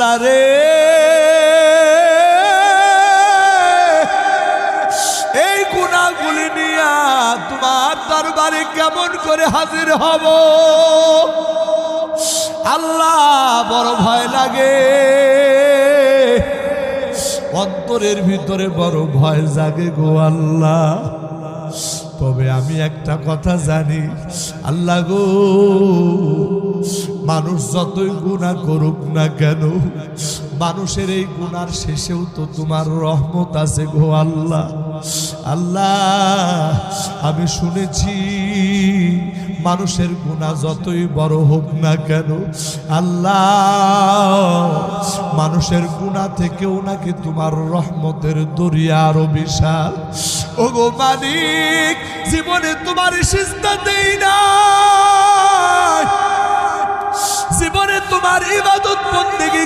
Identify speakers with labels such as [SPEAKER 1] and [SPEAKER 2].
[SPEAKER 1] আল্লাহ রে, এই গুনাহগুলি নিয়া তোমার দরবারে কেমন করে হাজির হব আল্লাহ, বড় ভয় লাগে, অন্তরের ভিতরে বড় ভয় জাগে গো আল্লাহ। তবে আমি একটা কথা জানি আল্লাহ গো, মানুষ যতই গুনাহ করুক না কেন, মানুষের এই গুনার শেষেও তো তোমার রহমত আছে গো আল্লাহ। আল্লাহ আমি শুনেছি মানুষের গুনাহ যতই বড় হোক না কেন আল্লাহ, মানুষের গুনাহ থেকেও নাকি তোমার রহমতের দরিয়া আরো বিশাল। ও গো মালিক, জীবনে তোমার সিজদা দেই না, জীবনে তোমার ইবাদত বন্দেগী